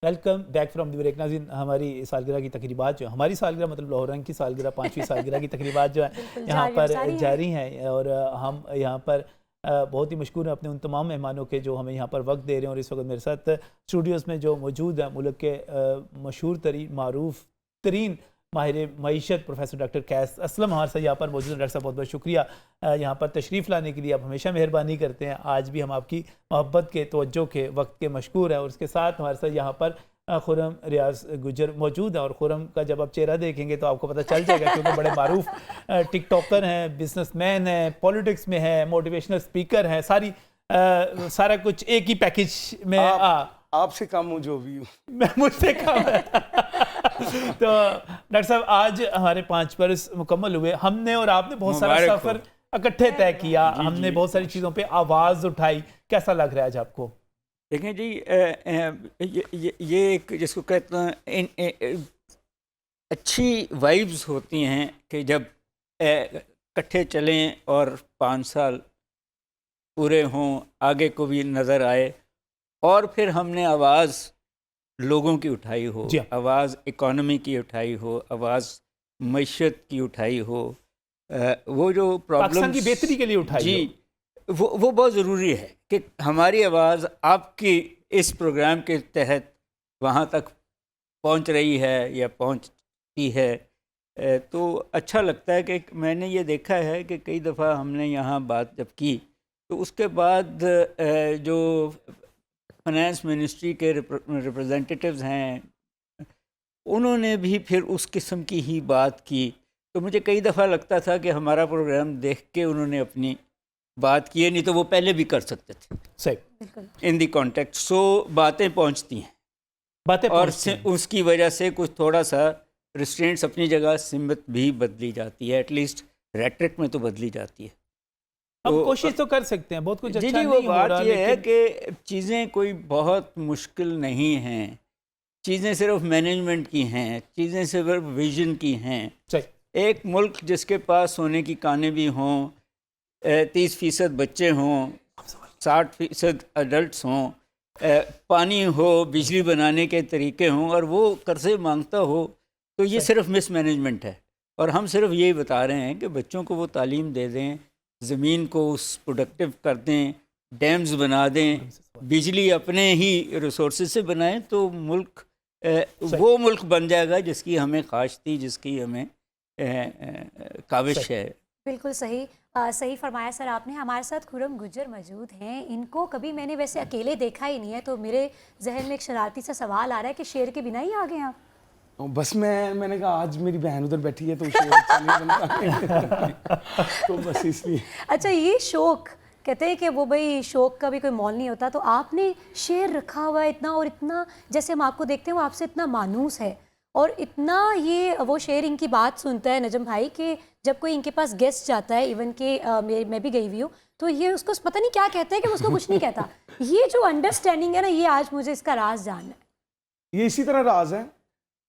Welcome back from the break. ناظرین، ہماری سالگرہ کی تقریبات جو ہماری سالگرہ مطلب لاہور رنگ کی سالگرہ 5ویں سالگرہ کی تقریبات جو ہیں یہاں پر جاری ہیں، اور ہم یہاں پر بہت ہی مشکور ہیں اپنے ان تمام مہمانوں کے جو ہمیں یہاں پر وقت دے رہے ہیں. اور اس وقت میرے ساتھ اسٹوڈیوز میں جو موجود ہیں ملک کے مشہور ترین معروف ترین ماہر معیشت پروفیسر ڈاکٹر قیس اسلم ہمارے ساتھ یہاں پر موجود ہیں. ڈاکٹر صاحب بہت بہت شکریہ یہاں پر تشریف لانے کے لیے. آپ ہمیشہ مہربانی کرتے ہیں، آج بھی ہم آپ کی محبت کے توجہ کے وقت کے مشکور ہیں. اور اس کے ساتھ ہمارے ساتھ یہاں پر خرم ریاض گجر موجود ہیں. اور خرم کا جب آپ چہرہ دیکھیں گے تو آپ کو پتہ چل جائے گا کیونکہ بڑے معروف ٹک ٹاکر ہیں، بزنس مین ہیں، پولیٹکس میں ہیں، موٹیویشنل اسپیکر ہیں، سارا کچھ ایک ہی پیکج میں. آپ سے کم ہوں جو بھی ہوں، میں مجھ سے کم ہے. تو ڈاکٹر صاحب آج ہمارے 5 برس مکمل ہوئے. ہم نے اور آپ نے بہت سارا سفر اکٹھے طے کیا، ہم نے بہت ساری چیزوں پہ آواز اٹھائی. کیسا لگ رہا ہے آج آپ کو؟ دیکھیں جی، یہ ایک جس کو کہتے ہیں اچھی وائبز ہوتی ہیں کہ جب اکٹھے چلیں اور 5 سال پورے ہوں، آگے کو بھی نظر آئے. اور پھر ہم نے آواز لوگوں کی اٹھائی ہو، آواز اکانومی کی اٹھائی ہو، آواز معیشت کی اٹھائی ہو، وہ جو پاکستان کی بہتری کے لیے اٹھائی جی وہ بہت ضروری ہے کہ ہماری آواز آپ کی اس پروگرام کے تحت وہاں تک پہنچ رہی ہے یا پہنچتی ہے. تو اچھا لگتا ہے کہ میں نے یہ دیکھا ہے کہ کئی دفعہ ہم نے یہاں بات جب کی تو اس کے بعد جو فائنانس منسٹری کے ریپرزینٹیٹیوز ہیں انہوں نے بھی پھر اس قسم کی ہی بات کی. تو مجھے کئی دفعہ لگتا تھا کہ ہمارا پروگرام دیکھ کے انہوں نے اپنی بات کی ہے، نہیں تو وہ پہلے بھی کر سکتے تھے. صحیح، ان دی کانٹیکٹ. سو باتیں پہنچتی ہیں اور اس کی وجہ سے کچھ تھوڑا سا ریسٹرینٹس اپنی جگہ، سمت بھی بدلی جاتی ہے، ایٹ لیسٹ ریٹرک میں تو بدلی جاتی ہے. ہم کوشش تو کر سکتے ہیں، بہت کچھ اچھا نہیں وہ ہو رہا. بات یہ ہے کہ چیزیں کوئی بہت مشکل نہیں ہیں، چیزیں صرف مینجمنٹ کی ہیں، چیزیں صرف ویژن کی ہیں. ایک ملک جس کے پاس سونے کی کانیں بھی ہوں، 30% بچے ہوں، 60% ایڈلٹس ہوں، پانی ہو، بجلی بنانے کے طریقے ہوں، اور وہ قرضے مانگتا ہو، تو یہ صرف مس مینجمنٹ ہے. اور ہم صرف یہی بتا رہے ہیں کہ بچوں کو وہ تعلیم دے دیں، زمین کو اس پروڈکٹیو کر دیں، ڈیمز بنا دیں، بجلی اپنے ہی ریسورسز سے بنائیں، تو ملک وہ ملک بن جائے گا جس کی ہمیں خواہش تھی، جس کی ہمیں کاوش ہے. بالکل صحیح فرمایا سر آپ نے. ہمارے ساتھ خرم گجر موجود ہیں. ان کو کبھی میں نے ویسے اکیلے دیکھا ہی نہیں ہے، تو میرے ذہن میں ایک شرارتی سا سوال آ رہا ہے کہ شیر کے بنا ہی آ گئے آپ؟ بس میں نے کہا آج میری بہن ادھر بیٹھی ہے تو شیر اچھا نہیں بنتا تو بس اس لیے. اچھا، یہ شوق کہتے ہیں کہ وہ بھائی شوق کا بھی کوئی مول نہیں ہوتا، تو آپ نے شعر رکھا ہوا ہے اتنا، اور اتنا جیسے ہم آپ کو دیکھتے ہیں وہ آپ سے اتنا مانوس ہے، اور اتنا یہ وہ شعر ان کی بات سنتا ہے نجم بھائی کہ جب کوئی ان کے پاس گیسٹ جاتا ہے، ایون کہ میں بھی گئی ہوئی ہوں، تو یہ اس کو پتہ نہیں کیا کہتے ہیں کہ اس کو کچھ نہیں کہتا. یہ جو انڈرسٹینڈنگ ہے نا، یہ آج مجھے اس کا راز جاننا ہے. یہ اسی طرح راز ہے.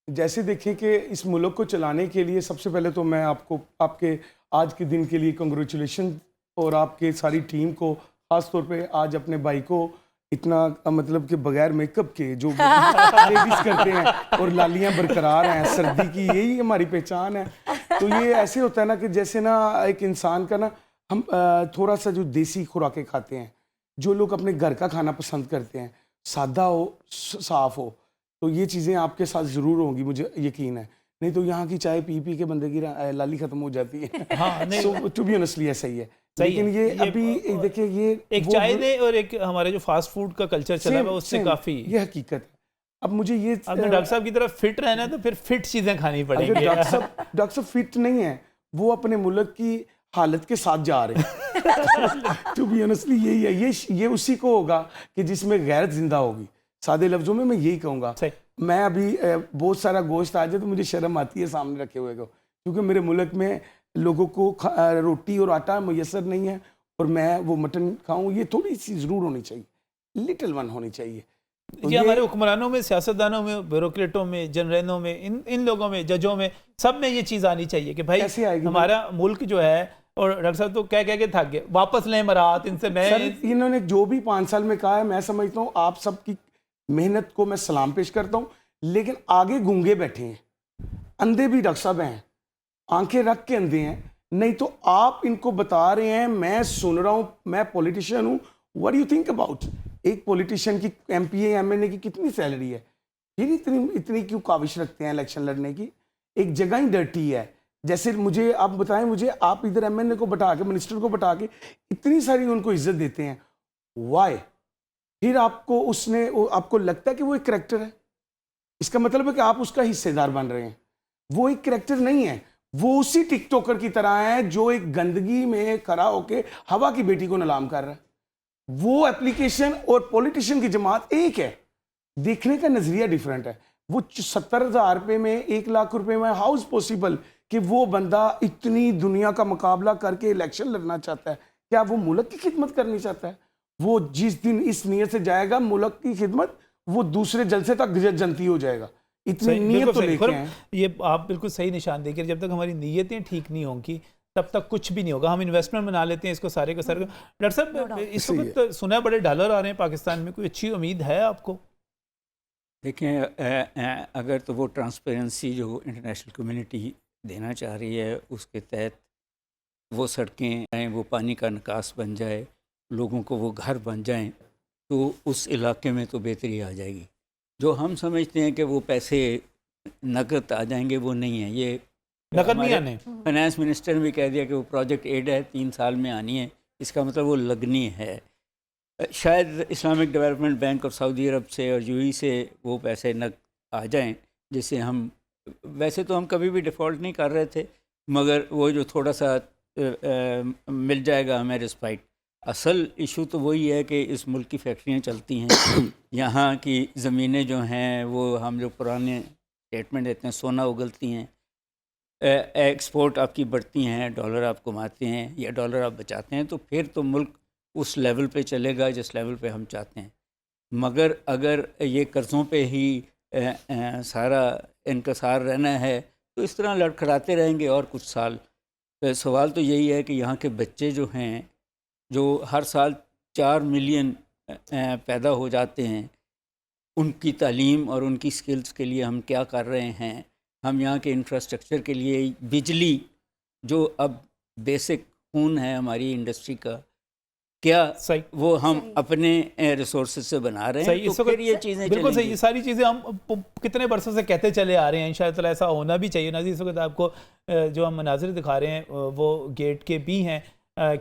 جیسے دیکھیں کہ اس ملک کو چلانے کے لیے سب سے پہلے تو میں آپ کے آج کے دن کے لیے کنگریچولیشن، اور آپ کے ساری ٹیم کو خاص طور پہ آج اپنے بھائی کو اتنا مطلب کہ بغیر میک اپ کے جو لیڈیز کرتے ہیں اور لالیاں برقرار ہیں سردی کی، یہی ہماری پہچان ہے. تو یہ ایسے ہوتا ہے نا کہ جیسے نا ایک انسان کا نا، ہم تھوڑا سا جو دیسی خوراکیں کھاتے ہیں، جو لوگ اپنے گھر کا کھانا پسند کرتے ہیں، سادہ ہو، صاف ہو، تو یہ چیزیں آپ کے ساتھ ضرور ہوں گی، مجھے یقین ہے. نہیں تو یہاں کی چائے پی کے بندے کی لالی ختم ہو جاتی ہے. ٹو بی آنیسٹلی ایسا ہی ہے. لیکن یہ ابھی دیکھیں، یہ ایک چائے نے اور ایک ہمارے جو فاسٹ فوڈ کا کلچر چلا ہے اس سے کافی، یہ حقیقت ہے. اب مجھے یہ ڈاکٹر صاحب کی طرف فٹ رہنا ہے تو پھر فٹ چیزیں کھانی پڑیں گی. ڈاکٹر صاحب فٹ نہیں ہے، وہ اپنے ملک کی حالت کے ساتھ جا رہے ہیں. ٹو بی آنیسٹلی یہی ہے. یہ اسی کو ہوگا کہ جس میں غیرت زندہ ہوگی. سادے لفظوں میں یہی کہوں گا. میں ابھی بہت سارا گوشت آ جائے تو مجھے شرم آتی ہے سامنے رکھے ہوئے کو، کیونکہ میرے ملک میں لوگوں کو روٹی اور آٹا میسر نہیں ہے، اور میں وہ مٹن کھاؤں. یہ تھوڑی سی ضرور ہونی چاہیے، لٹل ون ہونی چاہیے. یہ ہمارے حکمرانوں میں، سیاستدانوں میں، بیوروکریٹوں میں، جنرلوں میں، ان لوگوں میں، ججوں میں، سب میں یہ چیز آنی چاہیے کہ بھائی ہمارا ملک جو ہے، اور ڈاکٹر صاحب تو کہہ کے تھک گئے، واپس لیں مراد ان سے. میں انہوں نے جو بھی 5 سال میں کہا ہے، میں سمجھتا ہوں آپ سب کی محنت کو میں سلام پیش کرتا ہوں، لیکن آگے گونگے بیٹھے ہیں، اندھے بھی ڈاکٹر صاحب ہیں، آنکھیں رکھ کے اندھے ہیں. نہیں تو آپ ان کو بتا رہے ہیں میں سن رہا ہوں، میں پولیٹیشین ہوں. What do you think about ایک پولیٹیشین کی M P A M N A کی کتنی سیلری ہے؟ پھر اتنی کیوں کاوش رکھتے ہیں الیکشن لڑنے کی؟ ایک جگہ ہی ڈرٹی ہے. جیسے مجھے آپ بتائیں، مجھے آپ ادھر ایم این اے کو بٹا کے منسٹر کو بٹا کے اتنی ساری ان کو عزت دیتے ہیں، وائی؟ پھر آپ کو لگتا ہے کہ وہ ایک کریکٹر ہے. اس کا مطلب ہے کہ آپ اس کا حصے دار بن رہے ہیں. وہ ایک کریکٹر نہیں ہے، وہ اسی ٹک ٹوکر کی طرح ہے جو ایک گندگی میں کھڑا ہو کے ہوا کی بیٹی کو نیلام کر رہا ہے. وہ اپلیکیشن اور پولیٹیشین کی جماعت ایک ہے، دیکھنے کا نظریہ ڈیفرنٹ ہے. وہ 70,000 روپے میں 1 لاکھ روپے میں ہاؤ از پاسبل کہ وہ بندہ اتنی دنیا کا مقابلہ کر کے الیکشن لڑنا چاہتا ہے؟ کیا وہ ملک کی خدمت کرنی چاہتا ہے؟ وہ جس دن اس نیت سے جائے گا ملک کی خدمت، وہ دوسرے جلسے تک جنتی ہو جائے گا. اتنی نیت تو لے کے ہیں. یہ آپ بالکل صحیح نشان دے کر، جب تک ہماری نیتیں ٹھیک نہیں ہوں گی تب تک کچھ بھی نہیں ہوگا. ہم انویسٹمنٹ بنا لیتے ہیں اس کو سارے کا سارے. ڈاکٹر صاحب اس وقت سنا ہے بڑے ڈالر آ رہے ہیں پاکستان میں، کوئی اچھی امید ہے آپ کو؟ دیکھیں، اگر تو وہ ٹرانسپیرنسی جو انٹرنیشنل کمیونٹی دینا چاہ رہی ہے اس کے تحت وہ سڑکیں آئیں، وہ پانی کا نکاس بن جائے، لوگوں کو وہ گھر بن جائیں، تو اس علاقے میں تو بہتری آ جائے گی. جو ہم سمجھتے ہیں کہ وہ پیسے نقد آ جائیں گے، وہ نہیں ہے. یہ نقد نہیں آنے. فائنانس منسٹر نے بھی کہہ دیا کہ وہ پروجیکٹ ایڈ ہے، 3 سال میں آنی ہے. اس کا مطلب وہ لگنی ہے. شاید اسلامک ڈیولپمنٹ بینک اور سعودی عرب سے اور یو ای سے وہ پیسے نقد آ جائیں، جس سے ہم ویسے تو ہم کبھی بھی ڈیفالٹ نہیں کر رہے تھے، مگر وہ جو تھوڑا سا مل جائے گا ہمیں رسپائٹ. اصل ایشو تو وہی ہے کہ اس ملک کی فیکٹریاں چلتی ہیں، یہاں کی زمینیں جو ہیں وہ ہم جو پرانے اسٹیٹمنٹ دیتے ہیں سونا اگلتی ہیں، ایکسپورٹ آپ کی بڑھتی ہیں، ڈالر آپ کماتے ہیں یا ڈالر آپ بچاتے ہیں، تو پھر تو ملک اس لیول پہ چلے گا جس لیول پہ ہم چاہتے ہیں. مگر اگر یہ قرضوں پہ ہی سارا انکسار رہنا ہے تو اس طرح لڑکھڑاتے رہیں گے اور کچھ سال. سوال تو یہی ہے کہ یہاں کے بچے جو ہیں، جو ہر سال 4 ملین پیدا ہو جاتے ہیں، ان کی تعلیم اور ان کی سکلز کے لیے ہم کیا کر رہے ہیں؟ ہم یہاں کے انفراسٹرکچر کے لیے بجلی جو اب بیسک خون ہے ہماری انڈسٹری کا، کیا وہ ہم اپنے ریسورسز سے بنا رہے ہیں؟ تو پھر یہ چیزیں بالکل صحیح. یہ ساری چیزیں ہم کتنے برسوں سے کہتے چلے آ رہے ہیں، انشاءاللہ ایسا ہونا بھی چاہیے. ناظرین، اس وقت آپ کو جو ہم مناظر دکھا رہے ہیں وہ گیٹ کے بھی ہیں،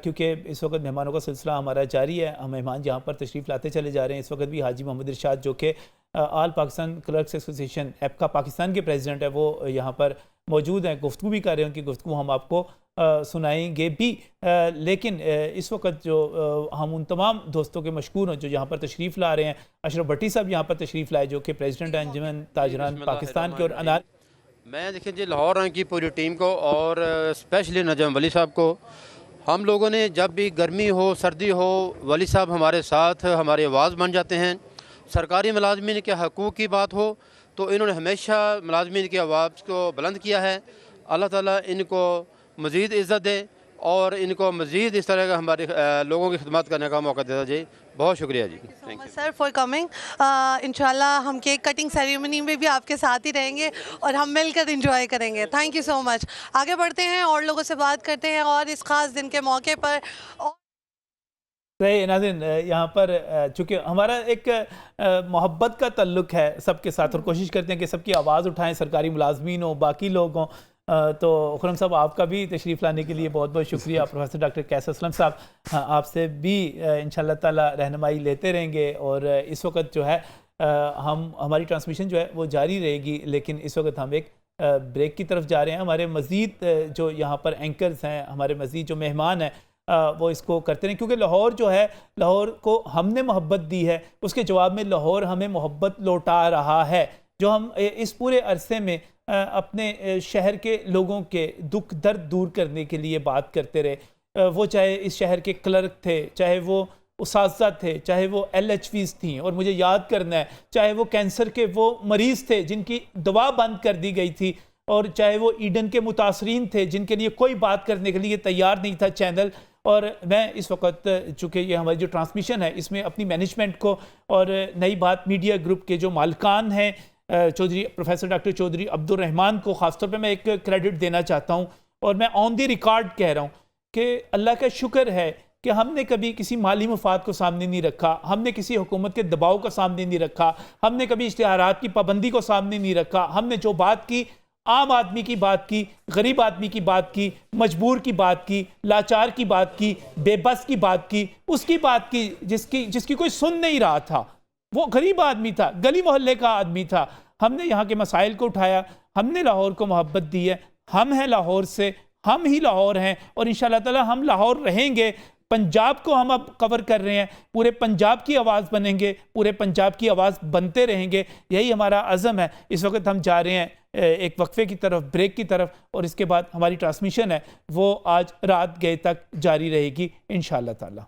کیونکہ اس وقت مہمانوں کا سلسلہ ہمارا جاری ہے. ہم مہمان جہاں پر تشریف لاتے چلے جا رہے ہیں. اس وقت بھی حاجی محمد ارشاد جو کہ آل پاکستان کلرکس ایسوسیشن ایپکا پاکستان کے پریزیڈنٹ ہے، وہ یہاں پر موجود ہیں، گفتگو بھی کر رہے ہیں. ان کی گفتگو ہم آپ کو سنائیں گے بھی. لیکن اس وقت جو ہم ان تمام دوستوں کے مشکور ہیں جو یہاں پر تشریف لا رہے ہیں. اشرف بھٹی صاحب یہاں پر تشریف لائے جو کہ پریزیڈنٹ ہیں انجمن تاجران پاکستان کے. اور میں دیکھیں جی لاہور رنگ کی پوری ٹیم کو اور اسپیشلی نجم ولی صاحب کو، ہم لوگوں نے جب بھی گرمی ہو سردی ہو، ولی صاحب ہمارے ساتھ ہماری آواز بن جاتے ہیں. سرکاری ملازمین کے حقوق کی بات ہو تو انہوں نے ہمیشہ ملازمین کی آواز کو بلند کیا ہے. اللہ تعالیٰ ان کو مزید عزت دے اور ان کو مزید اس طرح کا ہمارے لوگوں کی خدمت کرنے کا موقع دیتا جی. بہت شکریہ جی. Sir for coming. انشاءاللہ ہم کیک کٹنگ سیریمنی میں بھی آپ کے ساتھ ہی رہیں گے اور ہم مل کر انجوائے کریں گے. تھینک یو سو مچ. آگے بڑھتے ہیں اور لوگوں سے بات کرتے ہیں اور اس خاص دن کے موقع پر. صحیح ناظرین، یہاں پر چونکہ ہمارا ایک محبت کا تعلق ہے سب کے ساتھ اور کوشش کرتے ہیں کہ سب کی آواز اٹھائیں، سرکاری ملازمین ہوں، باقی لوگ ہوں. تو خرم صاحب آپ کا بھی تشریف لانے کے لیے بہت بہت شکریہ. پروفیسر ڈاکٹر قیس اسلم صاحب، آپ سے بھی انشاءاللہ تعالی رہنمائی لیتے رہیں گے. اور اس وقت جو ہے ہماری ٹرانسمیشن جو ہے وہ جاری رہے گی، لیکن اس وقت ہم ایک بریک کی طرف جا رہے ہیں. ہمارے مزید جو یہاں پر اینکرز ہیں، ہمارے مزید جو مہمان ہیں، وہ اس کو کرتے رہیں، کیونکہ لاہور جو ہے، لاہور کو ہم نے محبت دی ہے، اس کے جواب میں لاہور ہمیں محبت لوٹا رہا ہے. جو ہم اس پورے عرصے میں اپنے شہر کے لوگوں کے دکھ درد دور کرنے کے لیے بات کرتے رہے، وہ چاہے اس شہر کے کلرک تھے، چاہے وہ اساتذہ تھے، چاہے وہ LHVs تھیں، اور مجھے یاد کرنا ہے چاہے وہ کینسر کے وہ مریض تھے جن کی دوا بند کر دی گئی تھی، اور چاہے وہ ایڈن کے متاثرین تھے جن کے لیے کوئی بات کرنے کے لیے تیار نہیں تھا چینل، اور میں اس وقت چونکہ یہ ہماری جو ٹرانسمیشن ہے اس میں اپنی مینجمنٹ کو اور نئی بات میڈیا گروپ کے جو مالکان ہیں چودھری پروفیسر ڈاکٹر چودھری عبد الرحمان کو خاص طور پہ میں ایک کریڈٹ دینا چاہتا ہوں، اور میں آن دی ریکارڈ کہہ رہا ہوں کہ اللہ کا شکر ہے کہ ہم نے کبھی کسی مالی مفاد کو سامنے نہیں رکھا، ہم نے کسی حکومت کے دباؤ کو سامنے نہیں رکھا، ہم نے کبھی اشتہارات کی پابندی کو سامنے نہیں رکھا، ہم نے جو بات کی عام آدمی کی بات کی، غریب آدمی کی بات کی، مجبور کی بات کی، لاچار کی بات کی، بے بس کی بات کی، اس کی بات کی جس کی کوئی سن نہیں رہا تھا، وہ غریب آدمی تھا، گلی محلے کا آدمی تھا۔ ہم نے یہاں کے مسائل کو اٹھایا، ہم نے لاہور کو محبت دی ہے، ہم ہیں لاہور سے، ہم ہی لاہور ہیں، اور انشاءاللہ تعالی ہم لاہور رہیں گے۔ پنجاب کو ہم اب کور کر رہے ہیں، پورے پنجاب کی آواز بنیں گے، پورے پنجاب کی آواز بنتے رہیں گے، یہی ہمارا عزم ہے۔ اس وقت ہم جا رہے ہیں ایک وقفے کی طرف، بریک کی طرف، اور اس کے بعد ہماری ٹرانسمیشن ہے وہ آج رات گئے تک جاری رہے گی انشاءاللہ تعالی۔